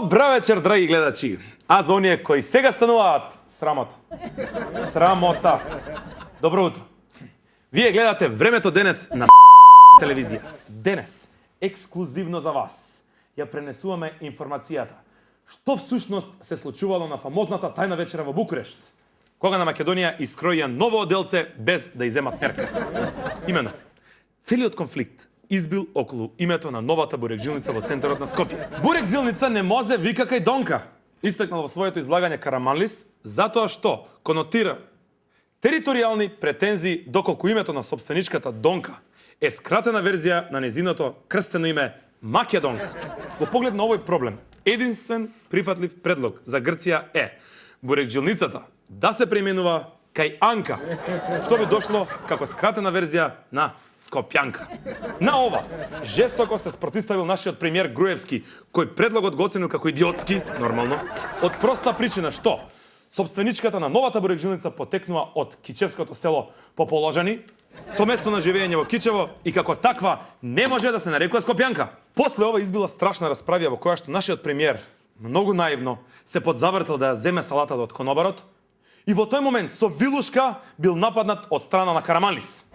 Добра вечер, драги гледачи. А за оние кои сега стануваат, срамота. Срамота. Добро утро. Вие гледате Времето денес на телевизија. Денес, ексклузивно за вас, ја пренесуваме информацијата. Што всушност се случувало на фамозната тајна вечера во Букурешт, кога на Македонија искроија ново оделце без да иземат мерка. Имено, целиот конфликт избил околу името на новата бурекджилница во центарот на Скопје. Бурекджилница не може вика кај Донка, истакнал во своето излагање Караманлис, затоа што конотира територијални претензии доколку името на собственичката Донка е скратена верзија на незиното крстено име Македонка. Во поглед на овој проблем, единствен прифатлив предлог за Грција е бурекджилницата да се преименува кај Анка, што би дошло како скратена верзија на Скопјанка. На ова, жестоко се спротивставил нашиот премиер Груевски, кој предлогот го оценил како идиотски, нормално, од проста причина што собственичката на новата бурекджилница потекнува од кичевското село Поположани, со место на живење во Кичево и како таква не може да се нарекува Скопјанка. После ова избила страшна расправија во која што нашиот премиер многу наивно се подзавртел да ја земе салатата од конобарот и во тој момент со вилушка бил нападнат од страна на Караманлис.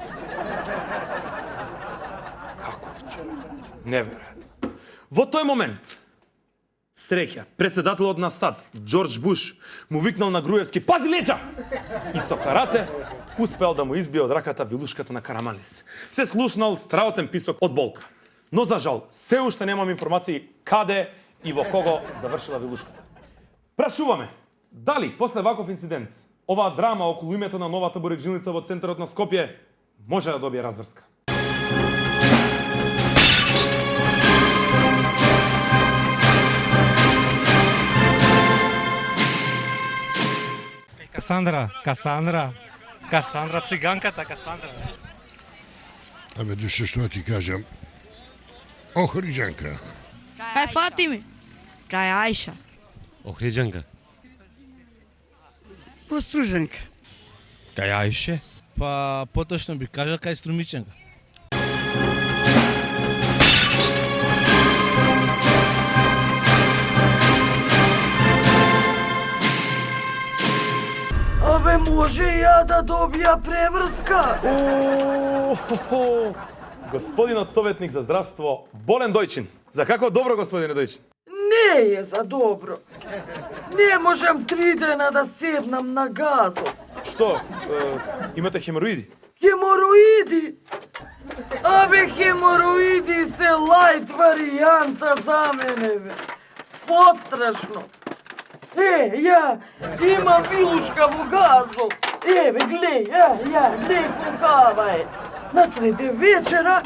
Каков човек, значи, неверојатно. Во тој момент среќа претседателот на САД Џорџ Буш му викнал на Груевски: "Пази леќа!" И со карате успел да му избие од раката вилушката на Караманлис. Се слушнал страотен писок од болка. Но за жал, се уште немам информации каде и во кого завршила вилушката. Прашуваме, дали после ваков инцидент оваа драма околу името на новата бурекджилница во центарот на Скопје може да добие разврска? Касандра, циганката Касандра. Абе, душе, што ти кажам? Охриджанка. Кај Фатими? Кај Ајша? Охриджанка. Поструженка. Кај Ајше? Па, поточно би кажал кај Струмиченка. Абе, може ја да добија преврска? Господинот советник за здравство Болен Дојчин. За како добро, господине Дојчин? Не е за добро. Не можам 3 дена да седнам на газов. Што, имате хемороиди? Хемороиди? Абе, хемороиди се лајт варијанта за мене, бе. Пострашно. Ја имам вилушка во газов. Еве, глеј, глеј колкава е. Насреде вечера,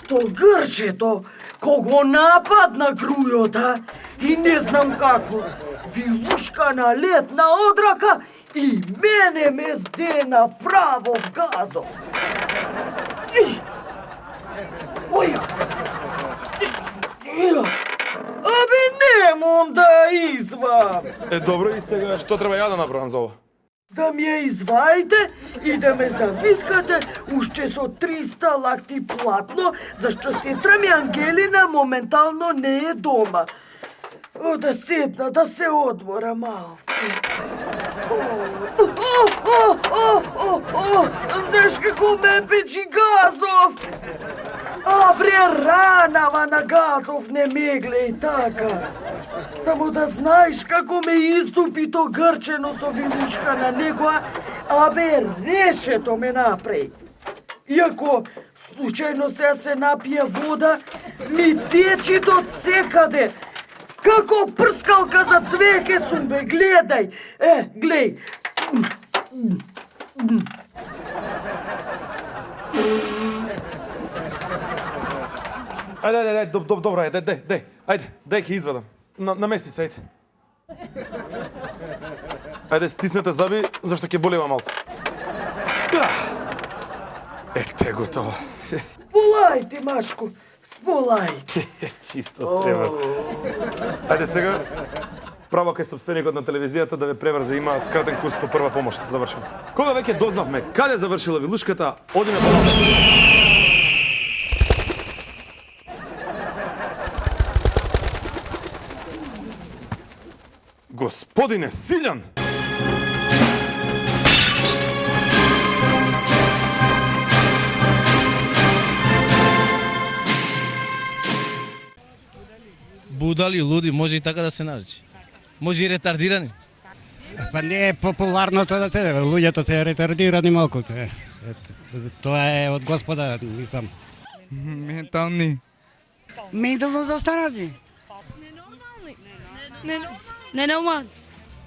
то грчето, кого нападна грујота, и не знам како, вилушка налетна од рака и мене ме здена право в газов. Оја! Абе, немам да извам. Добро, и сега што треба ја да направам за ова? Да ми ја изваите и да ме завиткате уште со 300 лакти платно, зашто сестра ми Ангелина моментално не е дома. Да седна, да се одмора малце. Знаеш како ме печи газов? Бре, ранава на газов не ме глеј така. Само да знаеш како ме иступи то грчено со вилушка на негоа, решето ме напреј. Иако случајно се напија вода, ми течи од секаде. Како прскалка за цвеќе сум, бе, гледај. Глеј. Ајде, добро, ајде, ќе извадам. Намести се, ајде. Ајде, стиснете заби, зашто ќе болева малце. Ете, готово. Сполајте, Машко, сполајте. Чисто среба. Ајде сега, право кај собственикот на телевизијата да ве преврзе, има скратен курс по прва помош. Завршено. Кога веќе дознавме каде завршила вилушката, одиме по Господине Силјан! Будали, луди, може и така да се наречи. Може и ретардирани. Па не е популарно тоа да се, луѓето се ретардирани малку. Тоа е од Господа, мислам. Ментални. Ментално застанати. Ненормални.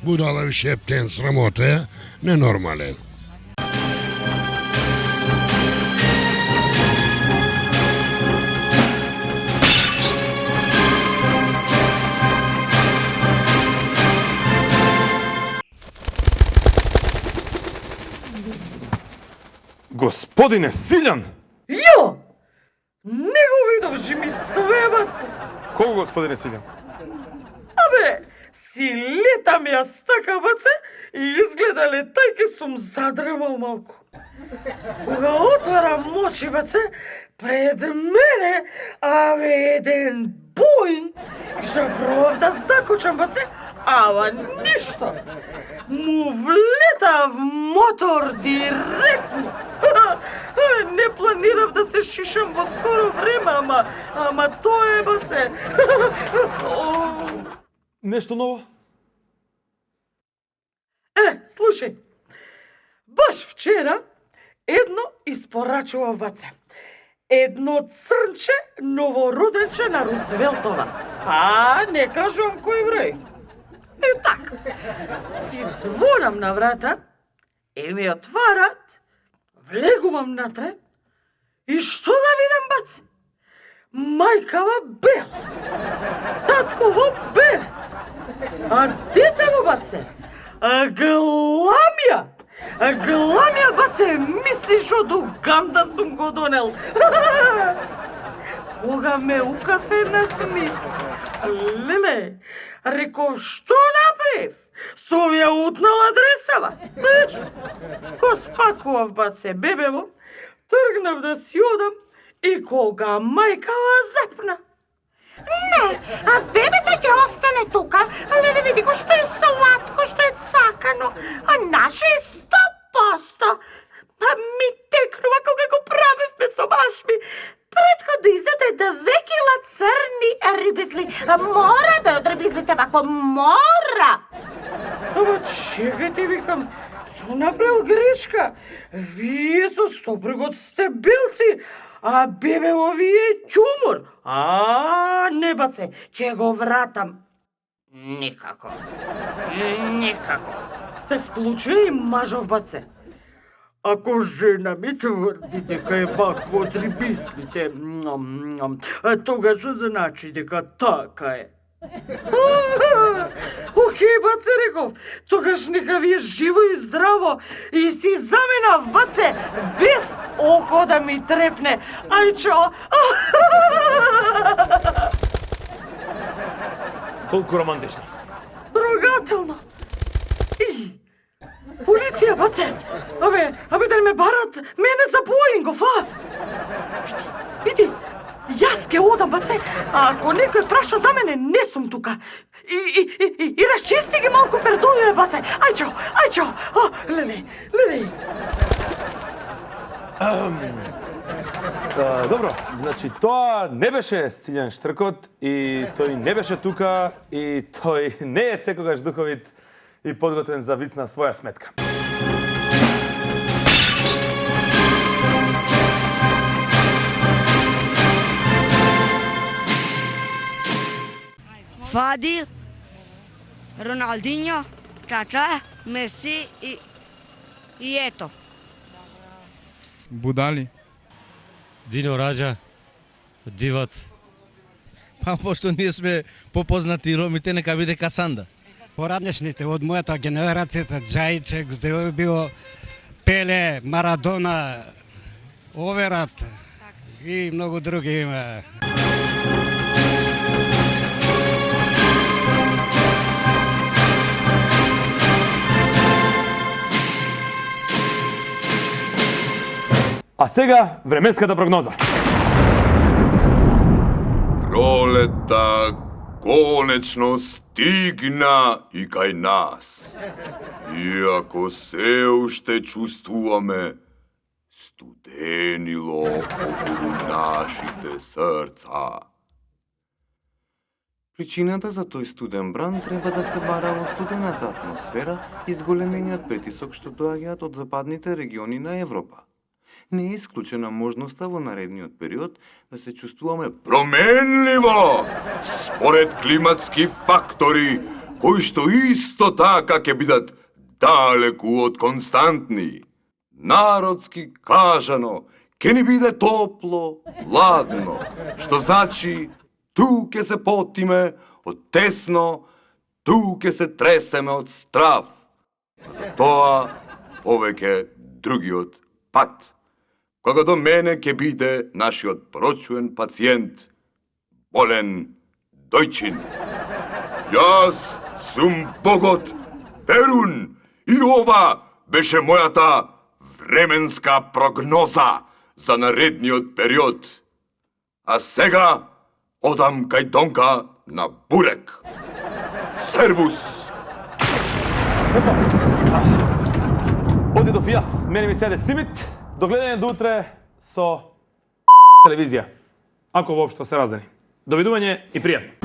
Budala više hepten sramote, nenormalen. Господине Силјан! Јо! Не го видовши ми све, баце! Кого господине Силјан? Абе, си летам јас така, баце, и изгледа летајке сум задремал малку. Кога отварам очи, баце, пред мене, абе, еден Боинг, и што пробав да закочам, баце, ама ништо. Му влетав мотор директно. Не планирав да се шишам во скоро време, ама тоа е, баце. Нешто ново? Слушај, баш вчера едно испорачува, баце. Едно црнче новороденче на Рузвелтова. Не кажувам кој број. Так, си звонам на врата, и ми отварат, влегувам натре, и што да видам, баце? Мајкава бела, татково белец, а детево, баце, гламја, баце, мислиш од Уганда сум го донел. Кога ме укасе една сми, леле, реков, што направив? Сум ја утнал адресава. Нешто. Го спакував, баце, бебево, тргнав да си одам и кога мајкава запна. Не, а бебето ќе остане тука, але не види го што е сладко, што е цакано, а наше е 100%. Ми текнува кога го правевме со башми. Претко да изеде 2 кила црни рибизли. Мора да од рибизлите вако, мора! Ама чекај ти, викам, сум направил грешка. Вие со сопругот сте белци, а бебево ви е ќумур. Не, баце, ќе го вратам. Никако. Се вклучи и мажов, баце. Ако жена ми тврди дека е вакво од рибизлите, тогаш значи дека така е. Океј, баце, реков, тогаш нека ви е живо и здраво и си заменав, баце, без око да ми трепне. Ајчо! Колку романтично. Трогателно. Полиција, баце! Абе, да ме барат мене за Боингов, Види, јас ке одам, баце, а ако некој праша за мене, не сум тука. И расчисти ги малку пердује, баце. Ајчо! Леле. Добро, значи тоа не беше Силјан Штркот и тој не беше тука и тој не е секогаш духовит и подготвен за виц на своја сметка. Фади, Роналдиньо, Кака, Меси и ето. Будали. Дино Раджа, Дивац. Па пошто ние сме попознати ромите, нека биде Касанда. Поранешните од мојата генерацијата, Джајче, било Пеле, Марадона, Оверат и многу други има. А сега временската прогноза. Пролета konečno stigna i kaj nas. Iako se ušte čustuvame studenilo okolo našите srca. Причината за тој студен бран треба да се бара во студената атмосфера и зголемениот притисок што доаѓаат од западните региони на Европа. Не е исклучена можноста во наредниот период да се чувствуваме променливо според климатски фактори, кои што исто така ќе бидат далеку од константни. Народски кажано, ќе ни биде топло, ладно, што значи ту ќе се потиме од тесно, ту ќе се тресеме од страв. За тоа повеќе другиот пат, кога до мене ќе биде нашиот прочуен пациент, болен дојчин. Јас сум богот Перун и ова беше мојата временска прогноза за наредниот период. А сега одам кај Донка на бурек. Сервус! Отидов и јас, мене ми седе симит, до гледање до утре со телевизија. Ако воопшто се раздени. Довидување и пријатно.